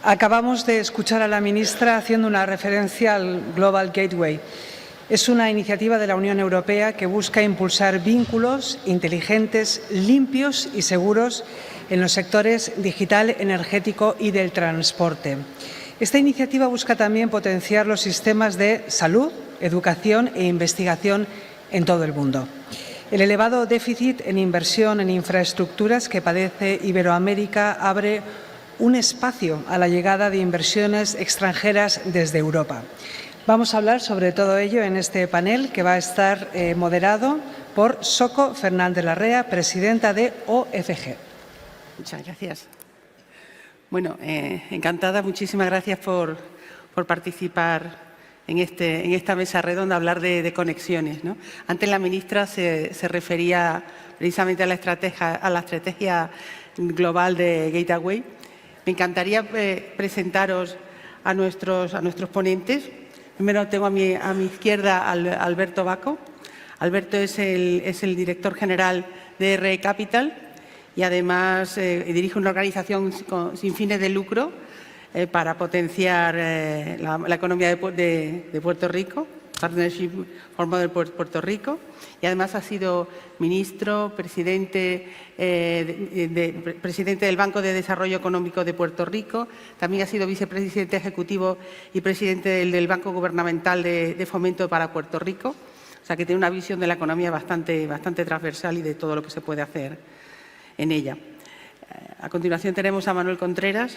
Acabamos de escuchar a la ministra haciendo una referencia al Global Gateway. Es una iniciativa de la Unión Europea que busca impulsar vínculos inteligentes, limpios y seguros en los sectores digital, energético y del transporte. Esta iniciativa busca también potenciar los sistemas de salud, educación e investigación en todo el mundo. El elevado déficit en inversión en infraestructuras que padece Iberoamérica abre un espacio a la llegada de inversiones extranjeras desde Europa. Vamos a hablar sobre todo ello en este panel que va a estar moderado por Soco Fernández Larrea, presidenta de OFG. Muchas gracias. Bueno, encantada, muchísimas gracias por participar en esta mesa redonda, hablar de conexiones, ¿no? Antes la ministra se refería precisamente a la estrategia global de Gateway. Me encantaría presentaros a nuestros ponentes. Primero tengo a mi izquierda a Alberto Baco. Alberto es el director general de RE Capital y además dirige una organización sin fines de lucro para potenciar la economía de Puerto Rico, Partnership for Modern Puerto Rico, y además ha sido ministro, presidente del Banco de Desarrollo Económico de Puerto Rico, también ha sido vicepresidente ejecutivo y presidente del Banco Gubernamental de Fomento para Puerto Rico, o sea que tiene una visión de la economía bastante transversal y de todo lo que se puede hacer en ella. A continuación tenemos a Manuel Contreras,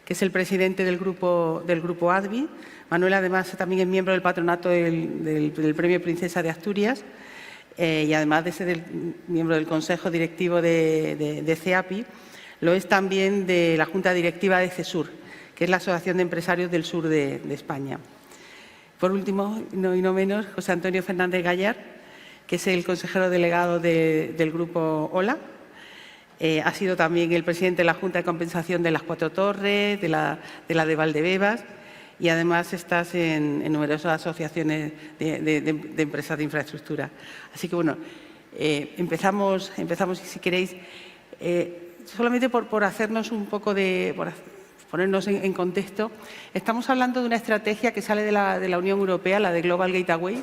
que es el presidente del grupo ADVI. Manuel, además, también es miembro del patronato del Premio Princesa de Asturias y, además de ser miembro del Consejo Directivo de CEAPI, lo es también de la Junta Directiva de CESUR, que es la Asociación de Empresarios del Sur de España. Por último, y no menos, José Antonio Fernández Gallar, que es el consejero delegado del grupo OLA. Ha sido también el presidente de la Junta de Compensación de las Cuatro Torres, de la de Valdebebas, y además estás en numerosas asociaciones de empresas de infraestructura. Así que, bueno, empezamos si queréis, solamente por hacernos un poco por ponernos en contexto. Estamos hablando de una estrategia que sale de la Unión Europea, la de Global Gateway.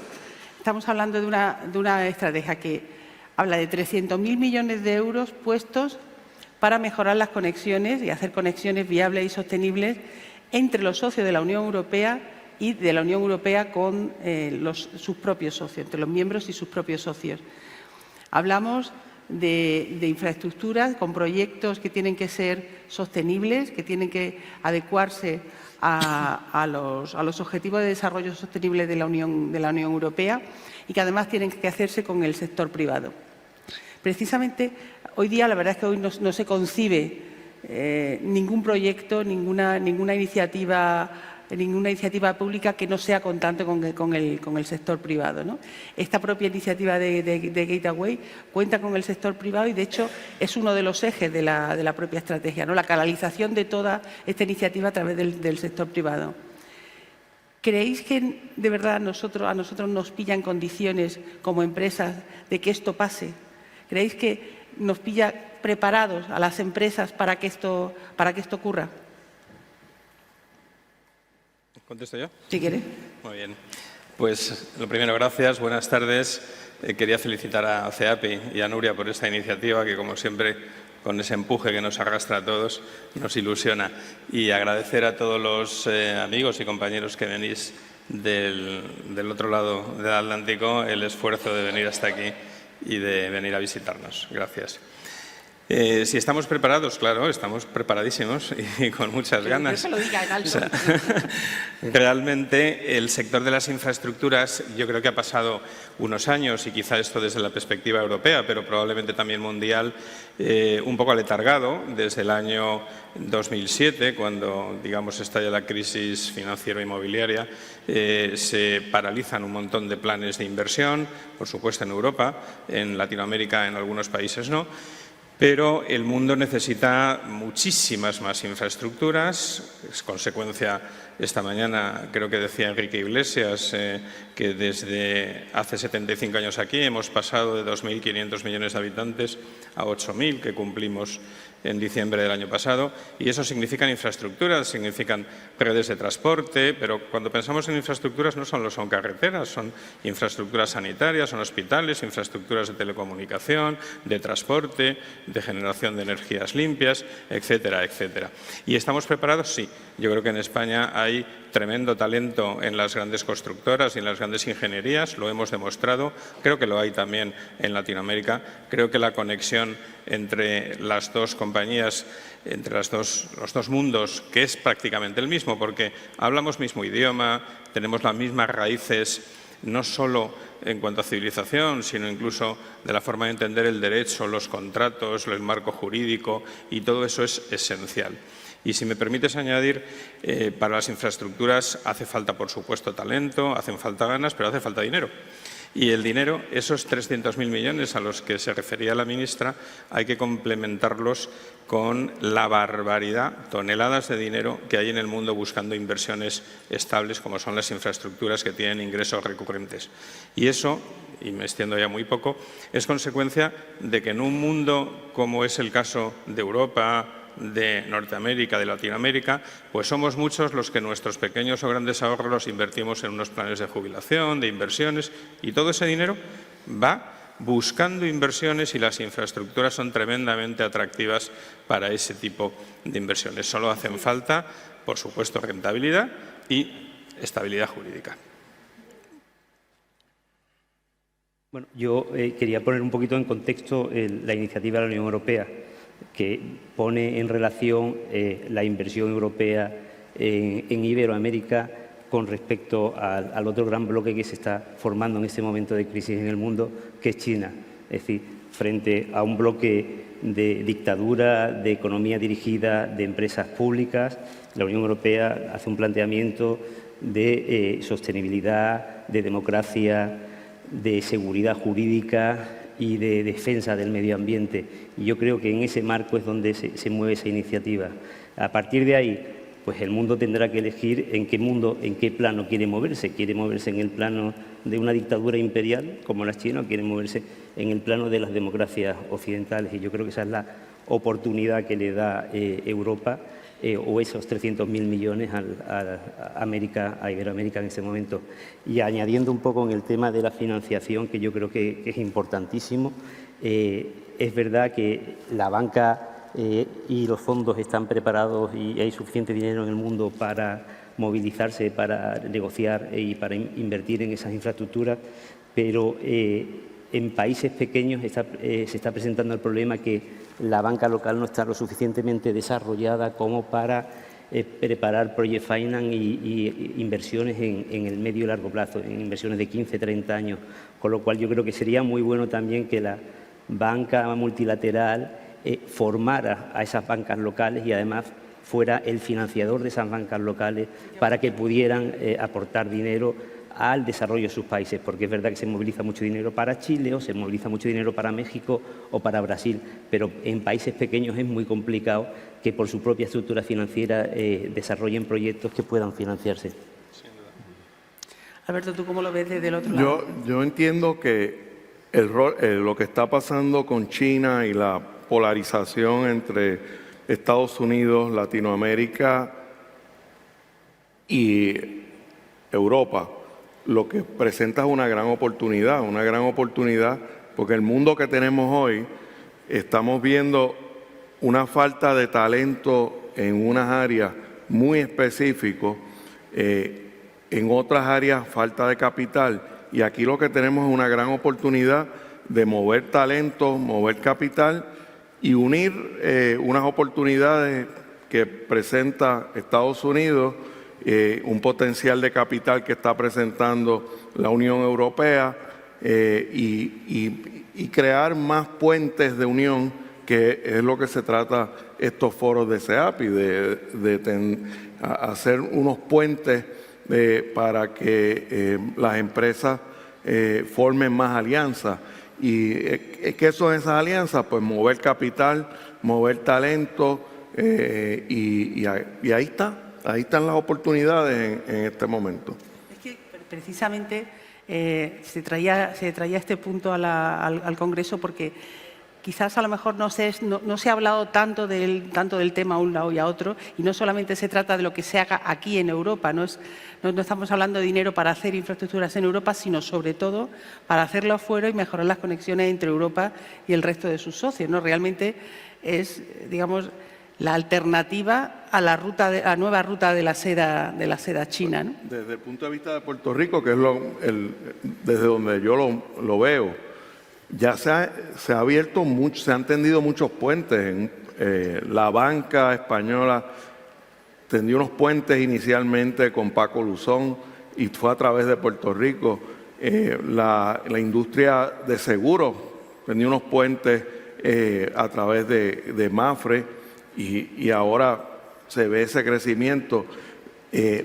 Estamos hablando de una estrategia que habla de 300.000 millones de euros puestos para mejorar las conexiones y hacer conexiones viables y sostenibles entre los socios de la Unión Europea y de la Unión Europea con sus propios socios, entre los miembros y sus propios socios. Hablamos de infraestructuras con proyectos que tienen que ser sostenibles, que tienen que adecuarse a los objetivos de desarrollo sostenible de la Unión Europea y que además tienen que hacerse con el sector privado. Precisamente hoy día la verdad es que hoy no se concibe ningún proyecto, ninguna iniciativa pública que no sea contante con el sector privado, ¿no? Esta propia iniciativa de Gateway cuenta con el sector privado y, de hecho, es uno de los ejes de la propia estrategia, ¿no? La canalización de toda esta iniciativa a través del sector privado. ¿Creéis que de verdad a nosotros nos pilla en condiciones como empresas de que esto pase? ¿Creéis que nos pilla preparados a las empresas para que esto ocurra? ¿Contesto yo? Si quieres. Muy bien. Pues lo primero, gracias. Buenas tardes. Quería felicitar a CEAPI y a Nuria por esta iniciativa que, como siempre, con ese empuje que nos arrastra a todos, nos ilusiona. Y agradecer a todos los amigos y compañeros que venís del otro lado del Atlántico el esfuerzo de venir hasta aquí y de venir a visitarnos. Gracias. Si estamos preparados, claro, estamos preparadísimos y con muchas ganas. Que se lo diga en alto. O sea, realmente el sector de las infraestructuras, yo creo que ha pasado unos años, y quizá esto desde la perspectiva europea, pero probablemente también mundial, un poco aletargado desde el año 2007, cuando, digamos, estalla la crisis financiero-inmobiliaria. Se paralizan un montón de planes de inversión, por supuesto en Europa, en Latinoamérica, en algunos países no. Pero el mundo necesita muchísimas más infraestructuras. Es consecuencia, esta mañana creo que decía Enrique Iglesias, que desde hace 75 años aquí hemos pasado de 2.500 millones de habitantes a 8.000 que cumplimos en diciembre del año pasado, y eso significan infraestructuras, significan redes de transporte, pero cuando pensamos en infraestructuras no solo son carreteras, son infraestructuras sanitarias, son hospitales, infraestructuras de telecomunicación, de transporte, de generación de energías limpias, etcétera, etcétera. ¿Y estamos preparados? Sí. Yo creo que en España hay tremendo talento en las grandes constructoras y en las grandes ingenierías, lo hemos demostrado. Creo que lo hay también en Latinoamérica. Creo que la conexión entre las dos compañías, entre los dos mundos, que es prácticamente el mismo, porque hablamos mismo idioma, tenemos las mismas raíces, no solo en cuanto a civilización, sino incluso de la forma de entender el derecho, los contratos, el marco jurídico, y todo eso es esencial. Y si me permites añadir, para las infraestructuras hace falta, por supuesto, talento, hacen falta ganas, pero hace falta dinero. Y el dinero, esos 300.000 millones a los que se refería la ministra, hay que complementarlos con la barbaridad, toneladas de dinero que hay en el mundo buscando inversiones estables, como son las infraestructuras que tienen ingresos recurrentes. Y eso, y me extiendo ya muy poco, es consecuencia de que en un mundo como es el caso de Europa, de Norteamérica, de Latinoamérica, pues somos muchos los que nuestros pequeños o grandes ahorros los invertimos en unos planes de jubilación, de inversiones, y todo ese dinero va buscando inversiones, y las infraestructuras son tremendamente atractivas para ese tipo de inversiones. Solo hacen falta, por supuesto, rentabilidad y estabilidad jurídica. Bueno, yo quería poner un poquito en contexto la iniciativa de la Unión Europea, que pone en relación la inversión europea en Iberoamérica con respecto al otro gran bloque que se está formando en este momento de crisis en el mundo, que es China. Es decir, frente a un bloque de dictadura, de economía dirigida, de empresas públicas, la Unión Europea hace un planteamiento de sostenibilidad, de democracia, de seguridad jurídica y de defensa del medio ambiente. Y yo creo que en ese marco es donde se mueve esa iniciativa. A partir de ahí, pues el mundo tendrá que elegir en qué plano quiere moverse. ¿Quiere moverse en el plano de una dictadura imperial como la china, o quiere moverse en el plano de las democracias occidentales? Y yo creo que esa es la oportunidad que le da Europa, o esos 300.000 millones a Iberoamérica en ese momento. Y añadiendo un poco en el tema de la financiación, que yo creo que es importantísimo, es verdad que la banca y los fondos están preparados y hay suficiente dinero en el mundo para movilizarse, para negociar y para invertir en esas infraestructuras, pero en países pequeños se está presentando el problema que la banca local no está lo suficientemente desarrollada como para preparar project finance y inversiones en el medio y largo plazo, en inversiones de 15, 30 años. Con lo cual yo creo que sería muy bueno también que la banca multilateral formara a esas bancas locales y además fuera el financiador de esas bancas locales para que pudieran aportar dinero al desarrollo de sus países, porque es verdad que se moviliza mucho dinero para Chile o se moviliza mucho dinero para México o para Brasil, pero en países pequeños es muy complicado que por su propia estructura financiera desarrollen proyectos que puedan financiarse. Alberto, ¿tú cómo lo ves desde el otro lado? Yo entiendo que lo que está pasando con China y la polarización entre Estados Unidos, Latinoamérica y Europa, lo que presenta es una gran oportunidad porque el mundo que tenemos hoy, estamos viendo una falta de talento en unas áreas muy específicas, en otras áreas falta de capital, y aquí lo que tenemos es una gran oportunidad de mover talento, mover capital y unir unas oportunidades que presenta Estados Unidos, un potencial de capital que está presentando la Unión Europea, y crear más puentes de unión, que es lo que se trata estos foros de CEAPI, de hacer unos puentes para que las empresas formen más alianzas. ¿Y qué son esas alianzas? Pues mover capital, mover talento, y ahí está. Ahí están las oportunidades en este momento. Es que precisamente se traía este punto al Congreso porque quizás a lo mejor no se ha hablado tanto del tema a un lado y a otro, y no solamente se trata de lo que se haga aquí en Europa, no estamos hablando de dinero para hacer infraestructuras en Europa, sino sobre todo para hacerlo afuera y mejorar las conexiones entre Europa y el resto de sus socios, ¿no? Realmente es, digamos, la alternativa a la nueva ruta de la seda china, ¿no? Desde el punto de vista de Puerto Rico, que es desde donde yo lo veo, ya se ha abierto mucho, se han tendido muchos puentes. La banca española tendió unos puentes inicialmente con Paco Luzón y fue a través de Puerto Rico. La industria de seguros tendió unos puentes a través de Mapfre. Y ahora se ve ese crecimiento.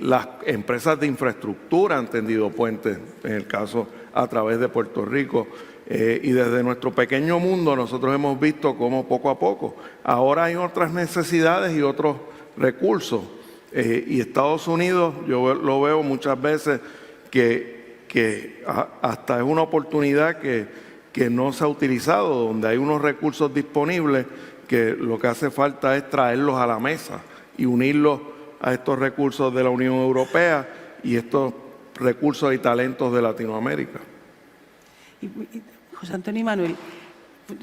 Las empresas de infraestructura han tendido puentes, en el caso a través de Puerto Rico. Y desde nuestro pequeño mundo nosotros hemos visto cómo poco a poco. Ahora hay otras necesidades y otros recursos. Y Estados Unidos, yo lo veo muchas veces que hasta es una oportunidad que no se ha utilizado, donde hay unos recursos disponibles que lo que hace falta es traerlos a la mesa y unirlos a estos recursos de la Unión Europea y estos recursos y talentos de Latinoamérica. José Antonio y Manuel,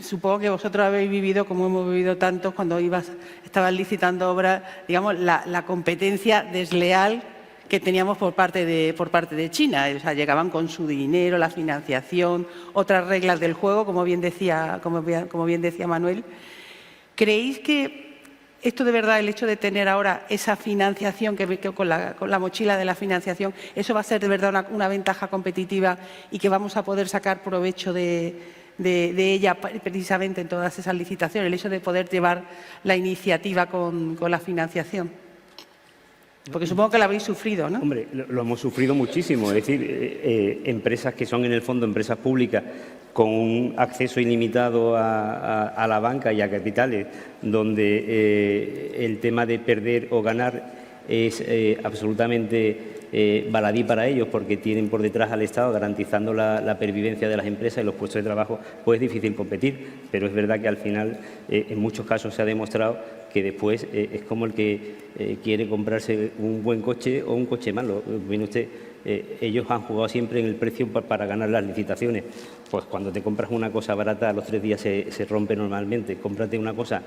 supongo que vosotros habéis vivido, como hemos vivido tantos, cuando estaban licitando obras, digamos, la competencia desleal que teníamos por parte de China. O sea, llegaban con su dinero, la financiación, otras reglas del juego, como bien decía Manuel. ¿Creéis que esto de verdad, el hecho de tener ahora esa financiación, que con la mochila de la financiación, eso va a ser de verdad una ventaja competitiva y que vamos a poder sacar provecho de ella precisamente en todas esas licitaciones, el hecho de poder llevar la iniciativa con la financiación? Porque supongo que la habéis sufrido, ¿no? Hombre, lo hemos sufrido muchísimo. Es decir, empresas que son en el fondo empresas públicas con un acceso ilimitado a la banca y a capitales, donde el tema de perder o ganar es absolutamente baladí para ellos, porque tienen por detrás al Estado garantizando la pervivencia de las empresas y los puestos de trabajo, pues es difícil competir. Pero es verdad que al final, en muchos casos se ha demostrado que después es como el que quiere comprarse un buen coche o un coche malo. Viene usted, ellos han jugado siempre en el precio para ganar las licitaciones. Pues cuando te compras una cosa barata, a los 3 días se rompe normalmente. Cómprate una cosa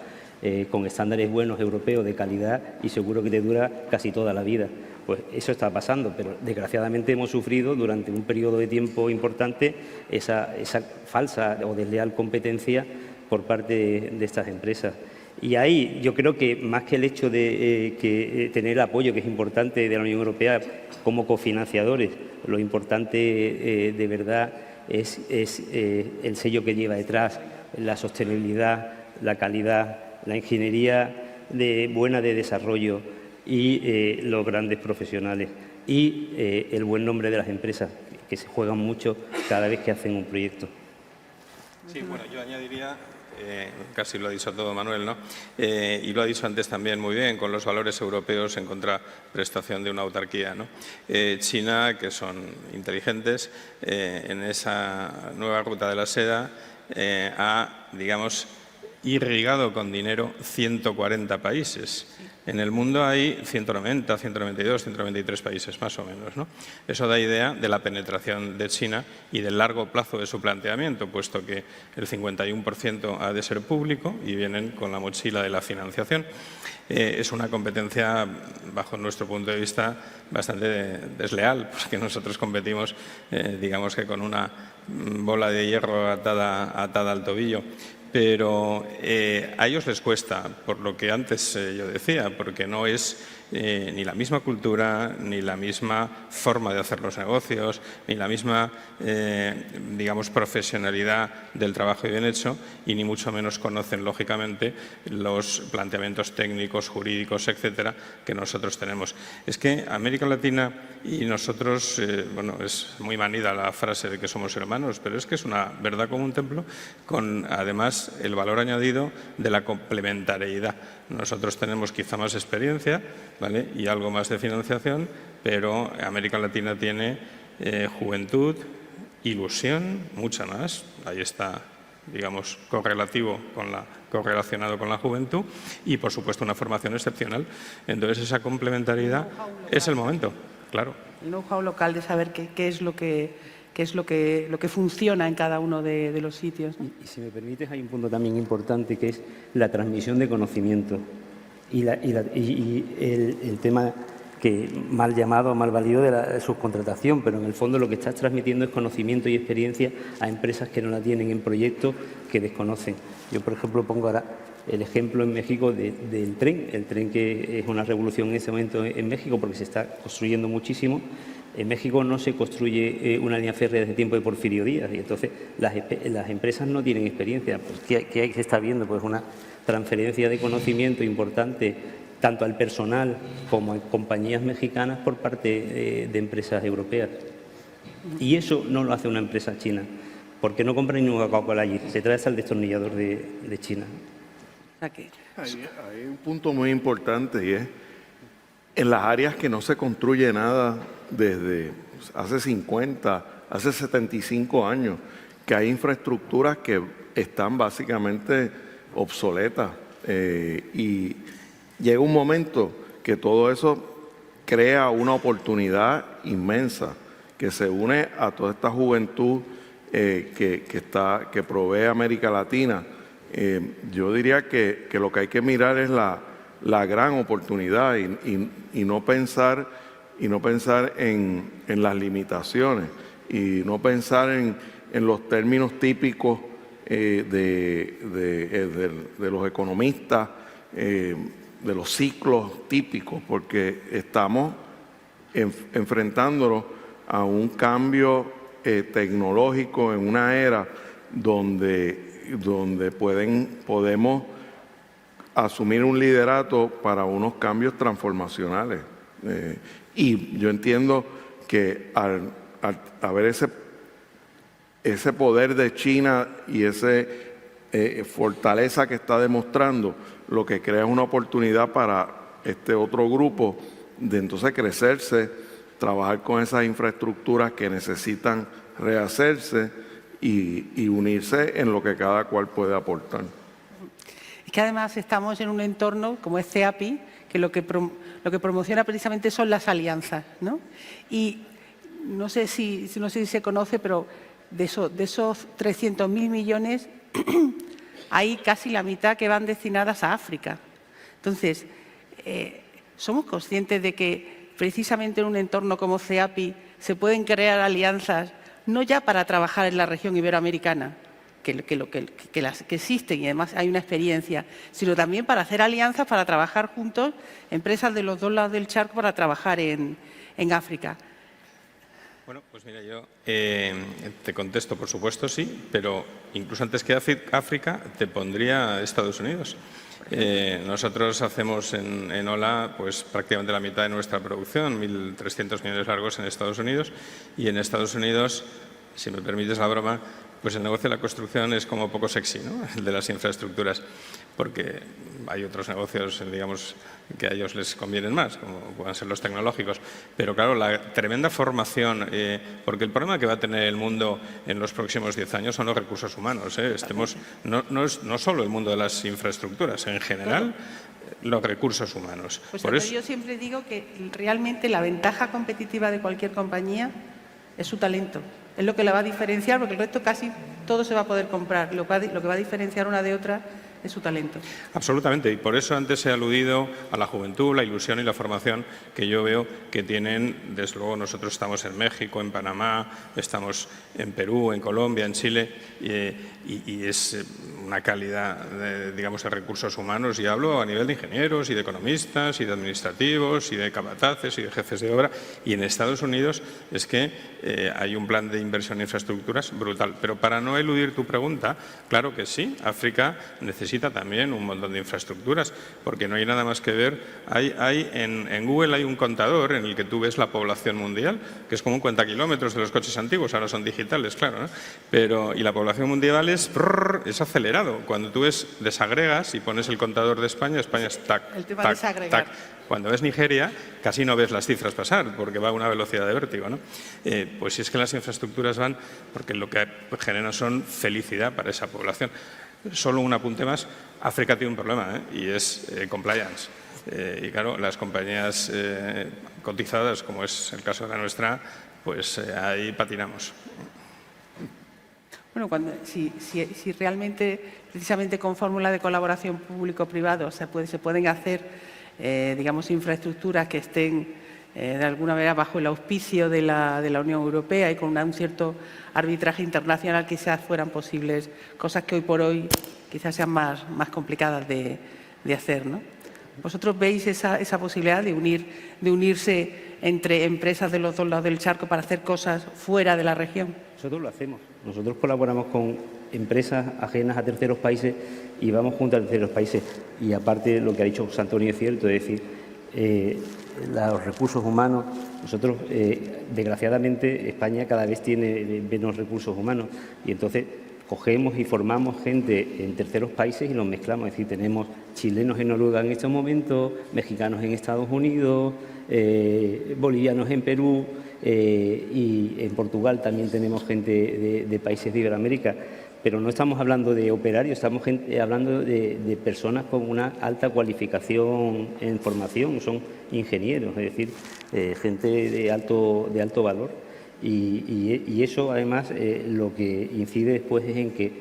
con estándares buenos, europeos, de calidad, y seguro que te dura casi toda la vida. Pues eso está pasando, pero desgraciadamente hemos sufrido durante un periodo de tiempo importante esa falsa o desleal competencia por parte de estas empresas. Y ahí yo creo que más que el hecho de tener el apoyo, que es importante, de la Unión Europea como cofinanciadores, lo importante de verdad es el sello que lleva detrás, la sostenibilidad, la calidad, la ingeniería buena de desarrollo y los grandes profesionales y el buen nombre de las empresas, que se juegan mucho cada vez que hacen un proyecto. Sí, bueno, yo añadiría, casi lo ha dicho todo Manuel, ¿no? Y lo ha dicho antes también muy bien, con los valores europeos en contraprestación de una autarquía, ¿no? China, que son inteligentes, en esa nueva ruta de la seda ha, digamos, irrigado con dinero 140 países. En el mundo hay 190, 192, 193 países más o menos, ¿no? Eso da idea de la penetración de China y del largo plazo de su planteamiento, puesto que el 51% ha de ser público y vienen con la mochila de la financiación. Es una competencia, bajo nuestro punto de vista, bastante desleal, porque nosotros competimos, digamos que con una bola de hierro atada al tobillo. Pero a ellos les cuesta, por lo que antes yo decía, porque no es ni la misma cultura, ni la misma forma de hacer los negocios, ni la misma, digamos, profesionalidad del trabajo bien hecho, y ni mucho menos conocen, lógicamente, los planteamientos técnicos, jurídicos, etcétera, que nosotros tenemos. Es que América Latina y nosotros, bueno, es muy manida la frase de que somos hermanos, pero es que es una verdad como un templo, con además el valor añadido de la complementariedad. Nosotros tenemos quizá más experiencia, ¿vale?, y algo más de financiación, pero América Latina tiene juventud, ilusión, mucha más. Ahí está digamos, correlacionado con la juventud y, por supuesto, una formación excepcional. Entonces, esa complementariedad es el momento, claro. El know-how local de saber qué es lo que funciona en cada uno de los sitios, ¿no? Y si me permites, hay un punto también importante que es la transmisión de conocimiento y el tema que mal llamado, mal valido de la subcontratación, pero en el fondo lo que estás transmitiendo es conocimiento y experiencia a empresas que no la tienen en proyectos que desconocen. Yo, por ejemplo, pongo ahora el ejemplo en México del tren, el tren que es una revolución en ese momento en México porque se está construyendo muchísimo. En México no se construye una línea férrea desde tiempo de Porfirio Díaz y entonces las empresas no tienen experiencia. Pues, ¿qué se está viendo? Pues una transferencia de conocimiento importante tanto al personal como a compañías mexicanas por parte de empresas europeas. Y eso no lo hace una empresa china, porque no compran ninguna Coca-Cola allí, se trae al destornillador de China. Hay un punto muy importante y es en las áreas que no se construye nada desde hace 50, hace 75 años, que hay infraestructuras que están básicamente obsoletas y llega un momento que todo eso crea una oportunidad inmensa que se une a toda esta juventud que provee América Latina. Yo diría que lo que hay que mirar es la gran oportunidad y no pensar en las limitaciones y no pensar en los términos típicos de los economistas, de los ciclos típicos, porque estamos enfrentándonos a un cambio tecnológico en una era donde podemos asumir un liderato para unos cambios transformacionales. Y yo entiendo que al haber ese poder de China y esa fortaleza que está demostrando, lo que crea es una oportunidad para este otro grupo de entonces crecerse, trabajar con esas infraestructuras que necesitan rehacerse y unirse en lo que cada cual puede aportar. Es que además estamos en un entorno como es CEAPI, que lo que promociona precisamente son las alianzas, ¿no? Y no sé si se conoce, pero de esos 300.000 millones hay casi la mitad que van destinadas a África. Entonces, ¿somos conscientes de que precisamente en un entorno como CEAPI se pueden crear alianzas no ya para trabajar en la región iberoamericana, que existen y además hay una experiencia, sino también para hacer alianzas, para trabajar juntos, empresas de los dos lados del charco para trabajar en África? Bueno, pues mira, yo te contesto, por supuesto, sí, pero incluso antes que África te pondría Estados Unidos. Nosotros hacemos en OLA pues prácticamente la mitad de nuestra producción, 1.300 millones largos en Estados Unidos, y en Estados Unidos, si me permites la broma, pues el negocio de la construcción es como poco sexy, ¿no? El de las infraestructuras, porque hay otros negocios, digamos, que a ellos les convienen más, como puedan ser los tecnológicos. Pero claro, la tremenda formación, porque el problema que va a tener el mundo en los próximos 10 años son los recursos humanos. No solo el mundo de las infraestructuras, en general, los recursos humanos. Pues por eso yo siempre digo que realmente la ventaja competitiva de cualquier compañía es su talento. Es lo que la va a diferenciar, porque el resto casi todo se va a poder comprar. Lo que va a diferenciar una de otra es su talento. Absolutamente, y por eso antes he aludido a la juventud, la ilusión y la formación que yo veo que tienen. Desde luego nosotros estamos en México, en Panamá, estamos en Perú, en Colombia, en Chile, y es una calidad, digamos, de recursos humanos, y hablo a nivel de ingenieros y de economistas y de administrativos y de capataces y de jefes de obra, y en Estados Unidos es que hay un plan de inversión en infraestructuras brutal. Pero para no eludir tu pregunta, claro que sí, África necesita necesita también un montón de infraestructuras, porque no hay nada más que ver. En Google hay un contador en el que tú ves la población mundial, que es como un cuentakilómetros de los coches antiguos, ahora son digitales, claro, ¿no? Y la población mundial es acelerado. Cuando tú desagregas y pones el contador de España, España es tac, El tema tac, de desagregar. tac. Cuando ves Nigeria, casi no ves las cifras pasar, porque va a una velocidad de vértigo, ¿no? Pues si es que las infraestructuras van, porque lo que generan son felicidad para esa población. Solo un apunte más, África tiene un problema, y es compliance. Y claro, las compañías cotizadas, como es el caso de la nuestra, pues ahí patinamos. Bueno, si realmente, precisamente con fórmula de colaboración público-privado, se pueden hacer, digamos, infraestructuras que estén de alguna manera bajo el auspicio de la Unión Europea y con un cierto arbitraje internacional, quizás fueran posibles cosas que hoy por hoy quizás sean más complicadas de hacer, ¿no? ¿Vosotros veis esa posibilidad de unirse entre empresas de los dos lados del charco para hacer cosas fuera de la región? Nosotros lo hacemos. Nosotros colaboramos con empresas ajenas a terceros países y vamos junto a terceros países. Y aparte, lo que ha dicho José Antonio es cierto, es decir, los recursos humanos, nosotros, desgraciadamente, España cada vez tiene menos recursos humanos y entonces cogemos y formamos gente en terceros países y los mezclamos. Es decir, tenemos chilenos en Noruega en estos momentos, mexicanos en Estados Unidos, bolivianos en Perú y en Portugal también tenemos gente de países de Iberoamérica. Pero no estamos hablando de operarios, estamos hablando de personas con una alta cualificación en formación, son ingenieros, es decir, gente de alto valor. Y eso, además, lo que incide después es en que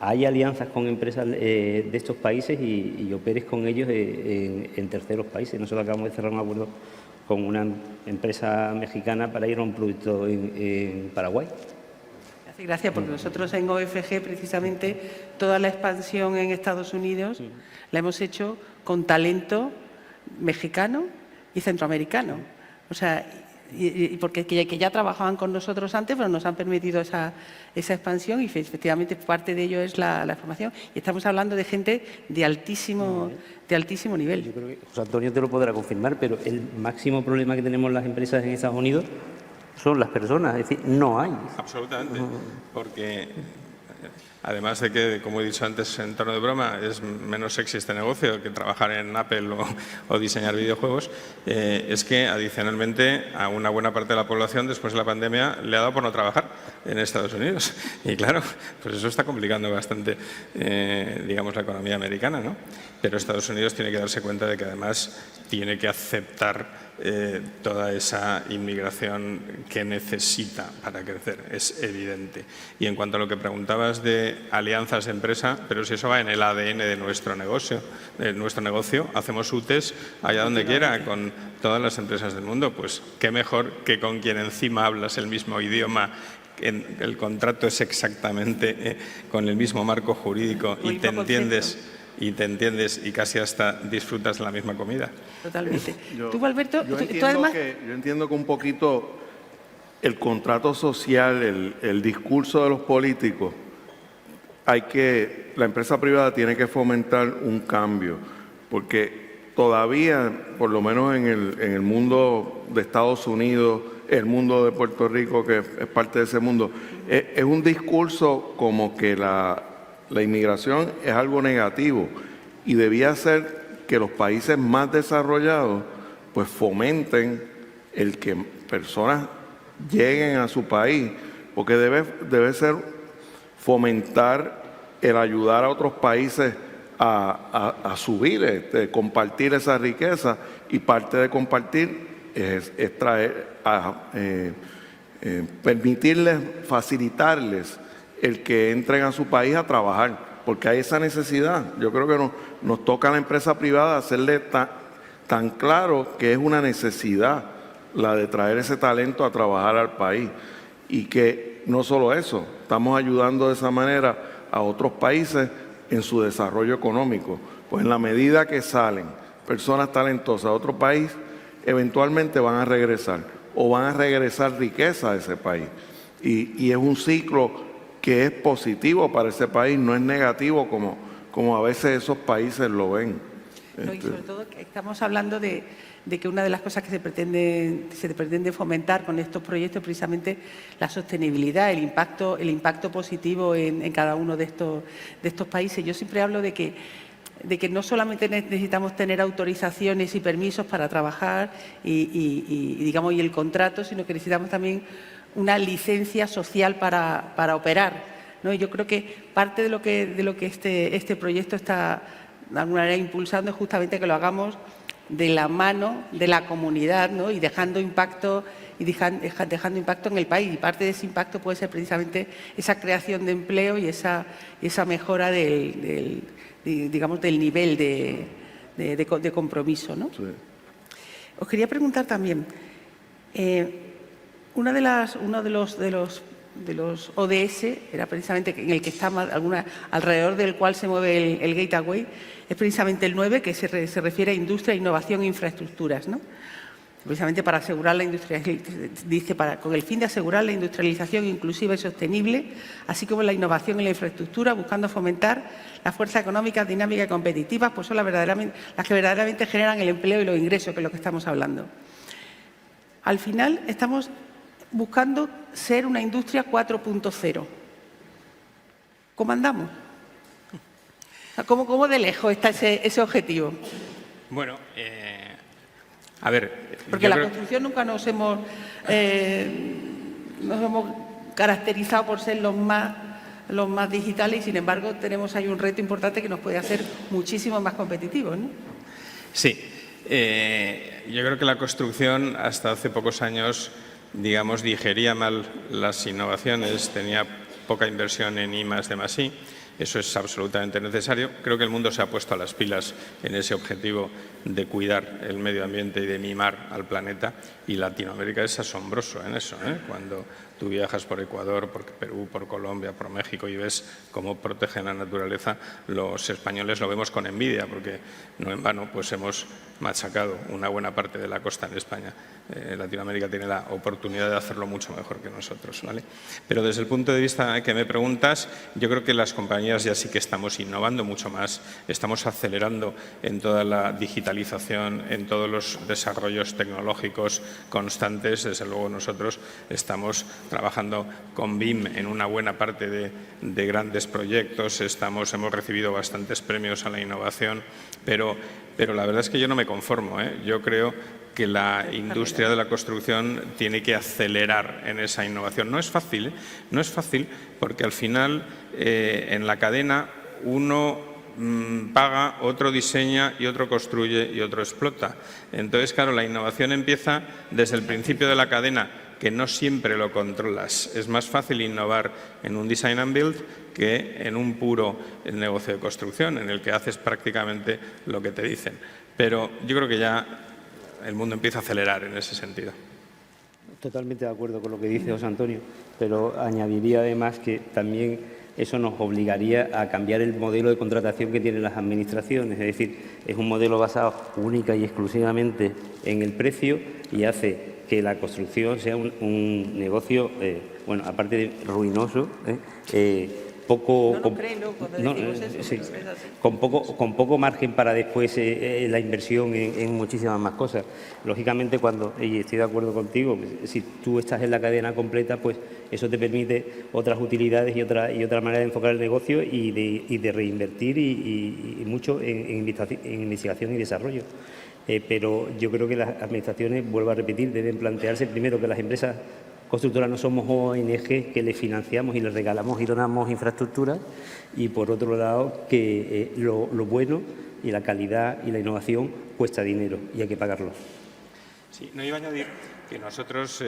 hay alianzas con empresas de estos países y operes con ellos en terceros países. Nosotros acabamos de cerrar un acuerdo con una empresa mexicana para ir a un producto en Paraguay. Gracias, porque nosotros en OFG, precisamente, toda la expansión en Estados Unidos la hemos hecho con talento mexicano y centroamericano. O sea, porque que ya trabajaban con nosotros antes, pero nos han permitido esa expansión y efectivamente parte de ello es la formación. Y estamos hablando de gente de altísimo nivel. Yo creo que José Antonio te lo podrá confirmar, pero el máximo problema que tenemos las empresas en Estados Unidos son las personas, es decir, no hay. Absolutamente, porque además de que, como he dicho antes en tono de broma, es menos sexy este negocio que trabajar en Apple o diseñar videojuegos, es que adicionalmente a una buena parte de la población después de la pandemia le ha dado por no trabajar en Estados Unidos. Y claro, pues eso está complicando bastante, digamos, la economía americana, ¿no? Pero Estados Unidos tiene que darse cuenta de que además tiene que aceptar toda esa inmigración que necesita para crecer, es evidente. Y en cuanto a lo que preguntabas de alianzas de empresa, pero si eso va en el ADN de nuestro negocio, hacemos UTEs allá donde quiera con todas las empresas del mundo, pues qué mejor que con quien encima hablas el mismo idioma, el contrato es exactamente con el mismo marco jurídico y te entiendes y casi hasta disfrutas de la misma comida. Totalmente. Tú, Alberto, yo entiendo que un poquito el contrato social, el discurso de los políticos, la empresa privada tiene que fomentar un cambio, porque todavía, por lo menos en el mundo de Estados Unidos, el mundo de Puerto Rico, que es parte de ese mundo, es un discurso como que la inmigración es algo negativo y debía ser que los países más desarrollados pues fomenten el que personas lleguen a su país, porque debe ser fomentar el ayudar a otros países a subir, compartir esa riqueza, y parte de compartir es permitirles, facilitarles el que entren a su país a trabajar, porque hay esa necesidad. Yo creo que nos toca a la empresa privada hacerle tan claro que es una necesidad la de traer ese talento a trabajar al país, y que no solo eso, estamos ayudando de esa manera a otros países en su desarrollo económico. Pues en la medida que salen personas talentosas a otro país, eventualmente van a regresar, o van a regresar riqueza a ese país, y es un ciclo que es positivo para ese país, no es negativo como a veces esos países lo ven. No, y sobre todo que estamos hablando de que una de las cosas que se pretende fomentar con estos proyectos es precisamente la sostenibilidad, el impacto positivo en cada uno de estos países. Yo siempre hablo de que no solamente necesitamos tener autorizaciones y permisos para trabajar y el contrato, sino que necesitamos también una licencia social para operar, ¿no? Y yo creo que parte de lo que este proyecto está de alguna manera impulsando es justamente que lo hagamos de la mano de la comunidad, ¿no? Y dejando impacto en el país. Y parte de ese impacto puede ser precisamente esa creación de empleo y esa mejora del nivel de compromiso, ¿no? Sí. Os quería preguntar también, uno de los ODS era precisamente en el que está alrededor del cual se mueve el Gateway, es precisamente el 9, que se refiere a industria, innovación e infraestructuras, ¿no? Precisamente para asegurar con el fin de asegurar la industrialización inclusiva y sostenible, así como la innovación en la infraestructura, buscando fomentar las fuerzas económicas dinámicas y competitivas, pues son las que verdaderamente generan el empleo y los ingresos, que es lo que estamos hablando. Al final estamos buscando ser una industria 4.0. ¿Cómo andamos? ¿Cómo de lejos está ese objetivo? Bueno, a ver... Porque la construcción nunca nos hemos caracterizado por ser los más digitales y, sin embargo, tenemos ahí un reto importante que nos puede hacer muchísimo más competitivos, ¿no? Sí. Yo creo que la construcción hasta hace pocos años, digamos, digería mal las innovaciones, tenía poca inversión en I+D+I. Eso es absolutamente necesario. Creo que el mundo se ha puesto a las pilas en ese objetivo de cuidar el medio ambiente y de mimar al planeta, y Latinoamérica es asombroso en eso, ¿eh? Cuando tú viajas por Ecuador, por Perú, por Colombia, por México y ves cómo protegen la naturaleza, los españoles lo vemos con envidia, porque no en vano pues hemos machacado una buena parte de la costa en España. Latinoamérica tiene la oportunidad de hacerlo mucho mejor que nosotros, ¿vale? Pero desde el punto de vista que me preguntas, yo creo que las compañías ya sí que estamos innovando mucho más, estamos acelerando en toda la digitalización, en todos los desarrollos tecnológicos constantes. Desde luego nosotros estamos trabajando con BIM en una buena parte de grandes proyectos, hemos recibido bastantes premios a la innovación, pero la verdad es que yo no me conformo, ¿eh? Yo creo que la industria de la construcción tiene que acelerar en esa innovación. No es fácil, ¿eh? No es fácil, porque al final en la cadena uno paga, otro diseña y otro construye y otro explota. Entonces, claro, la innovación empieza desde el principio de la cadena, que no siempre lo controlas. Es más fácil innovar en un design and build que en un puro negocio de construcción, en el que haces prácticamente lo que te dicen. Pero yo creo que ya el mundo empieza a acelerar en ese sentido. Totalmente de acuerdo con lo que dice José Antonio, pero añadiría además que también eso nos obligaría a cambiar el modelo de contratación que tienen las administraciones. Es decir, es un modelo basado única y exclusivamente en el precio y hace que la construcción sea un negocio, aparte de ruinoso, con poco margen para después la inversión en muchísimas más cosas. Lógicamente, y estoy de acuerdo contigo, si tú estás en la cadena completa, pues eso te permite otras utilidades y otra manera de enfocar el negocio y de reinvertir y mucho en investigación y desarrollo. Pero yo creo que las administraciones, vuelvo a repetir, deben plantearse primero que las empresas constructoras no somos ONG que le financiamos y le regalamos y donamos infraestructuras, y por otro lado que lo bueno y la calidad y la innovación cuesta dinero y hay que pagarlo. Sí, no iba a añadir que nosotros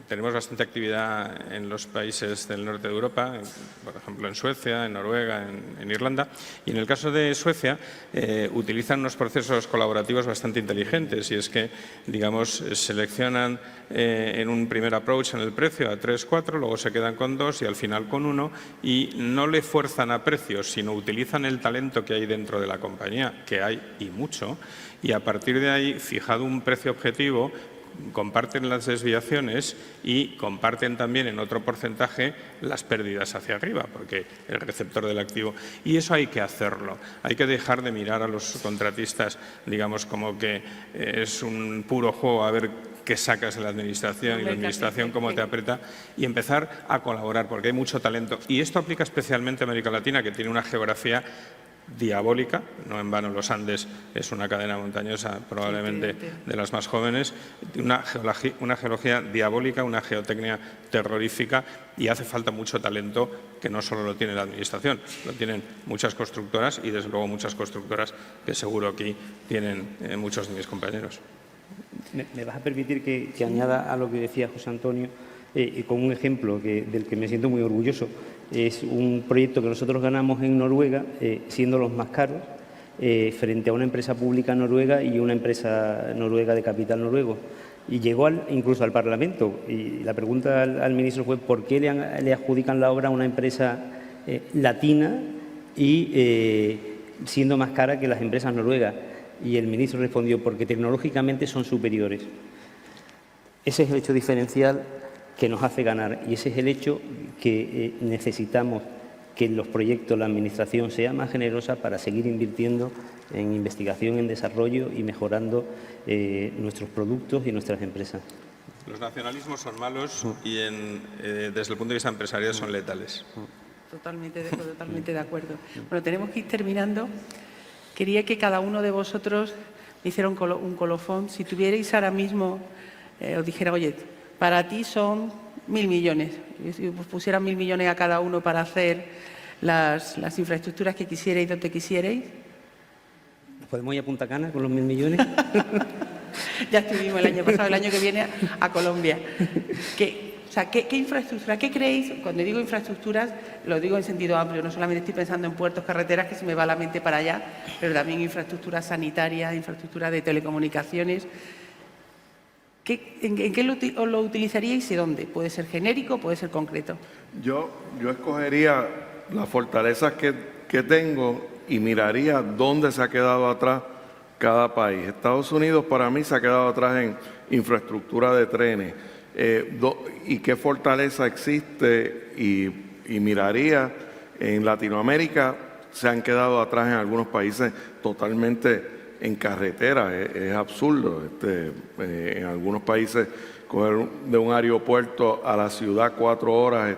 tenemos bastante actividad en los países del norte de Europa, por ejemplo en Suecia, en Noruega, en Irlanda, y en el caso de Suecia utilizan unos procesos colaborativos bastante inteligentes, y es que, digamos, seleccionan en un primer approach en el precio a 3, 4, luego se quedan con 2 y al final con 1, y no le fuerzan a precios, sino utilizan el talento que hay dentro de la compañía, que hay y mucho, y a partir de ahí, fijado un precio objetivo, comparten las desviaciones y comparten también en otro porcentaje las pérdidas hacia arriba, porque el receptor del activo. Y eso hay que hacerlo. Hay que dejar de mirar a los contratistas, digamos, como que es un puro juego a ver qué sacas de la administración y la administración cómo te aprieta, y empezar a colaborar, porque hay mucho talento. Y esto aplica especialmente a América Latina, que tiene una geografía diabólica, no en vano los Andes es una cadena montañosa probablemente de las más jóvenes, una geología diabólica, una geotecnia terrorífica, y hace falta mucho talento que no solo lo tiene la administración, lo tienen muchas constructoras y desde luego muchas constructoras que seguro aquí tienen muchos de mis compañeros. ¿Me vas a permitir que añada a lo que decía José Antonio con un ejemplo del que me siento muy orgulloso? Es un proyecto que nosotros ganamos en Noruega, siendo los más caros, frente a una empresa pública noruega y una empresa noruega de capital noruego. Y llegó incluso al Parlamento. Y la pregunta al ministro fue ¿por qué le adjudican la obra a una empresa latina y siendo más cara que las empresas noruegas? Y el ministro respondió porque tecnológicamente son superiores. Ese es el hecho diferencial que nos hace ganar, y ese es el hecho que necesitamos que en los proyectos la Administración sea más generosa para seguir invirtiendo en investigación, en desarrollo y mejorando nuestros productos y nuestras empresas. Los nacionalismos son malos y desde el punto de vista empresarial son letales. Totalmente de acuerdo. Bueno, tenemos que ir terminando. Quería que cada uno de vosotros me hiciera un colofón. Si tuvierais ahora mismo, os dijera, oye, para ti son 1.000 millones. Y si os pusieran 1.000 millones a cada uno para hacer las infraestructuras que quisierais, donde quisierais. ¿Podemos ir a Punta Cana con los 1.000 millones? Ya estuvimos el año pasado, el año que viene a Colombia. ¿Qué infraestructura? ¿Qué creéis? Cuando digo infraestructuras, lo digo en sentido amplio. No solamente estoy pensando en puertos, carreteras, que se me va la mente para allá, pero también infraestructuras sanitarias, infraestructuras de telecomunicaciones. ¿En qué lo utilizaríais y dónde? ¿Puede ser genérico, puede ser concreto? Yo escogería las fortalezas que tengo y miraría dónde se ha quedado atrás cada país. Estados Unidos para mí se ha quedado atrás en infraestructura de trenes. Y qué fortaleza existe y miraría en Latinoamérica se han quedado atrás en algunos países totalmente en carretera, es absurdo. En algunos países coger de un aeropuerto a la ciudad 4 horas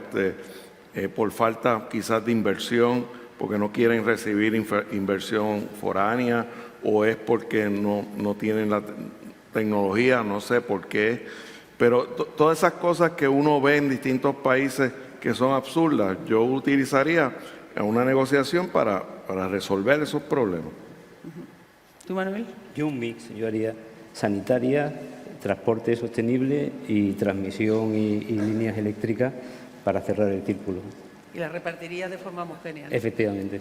por falta quizás de inversión, porque no quieren recibir inversión foránea o es porque no tienen la tecnología, no sé por qué. Pero todas esas cosas que uno ve en distintos países que son absurdas, yo utilizaría una negociación para resolver esos problemas. ¿Tú, Manuel? Yo un mix, yo haría sanitaria, transporte sostenible y transmisión y líneas eléctricas para cerrar el círculo. Y la repartiría de forma homogénea, ¿no? Efectivamente.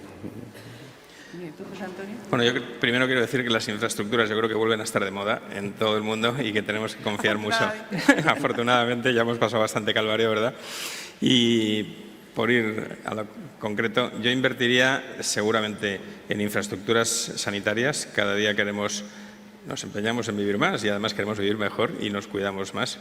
Bien, ¿tú, José Antonio? Bueno, yo primero quiero decir que las infraestructuras yo creo que vuelven a estar de moda en todo el mundo y que tenemos que confiar mucho. Afortunadamente ya hemos pasado bastante calvario, ¿verdad? Y por ir a lo concreto, yo invertiría seguramente en infraestructuras sanitarias. Cada día nos empeñamos en vivir más y además queremos vivir mejor y nos cuidamos más.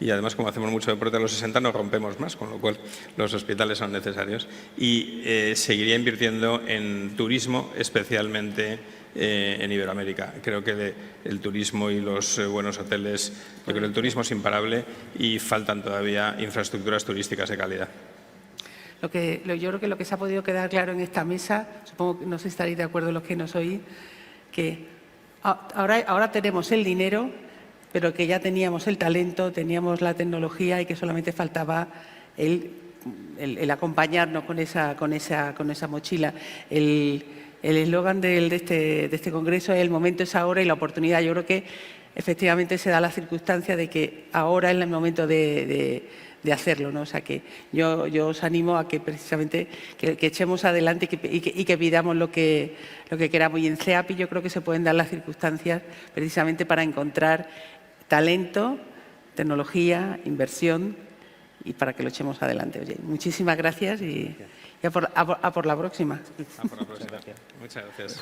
Y además, como hacemos mucho deporte a los 60, nos rompemos más, con lo cual los hospitales son necesarios. Y seguiría invirtiendo en turismo, especialmente en Iberoamérica. Creo que el turismo y los buenos hoteles, yo creo que el turismo es imparable y faltan todavía infraestructuras turísticas de calidad. Yo creo que lo que se ha podido quedar claro en esta mesa, supongo que no sé si estaréis de acuerdo los que nos oís, que ahora tenemos el dinero, pero que ya teníamos el talento, teníamos la tecnología y que solamente faltaba el acompañarnos con esa mochila. El eslogan de este congreso es "el momento es ahora" y la oportunidad. Yo creo que efectivamente se da la circunstancia de que ahora es el momento de hacerlo, ¿no? O sea que yo os animo a que precisamente que echemos adelante y que pidamos lo que queramos. Y en CEAPI yo creo que se pueden dar las circunstancias precisamente para encontrar talento, tecnología, inversión y para que lo echemos adelante. Oye, muchísimas gracias y a por la próxima. Muchas gracias.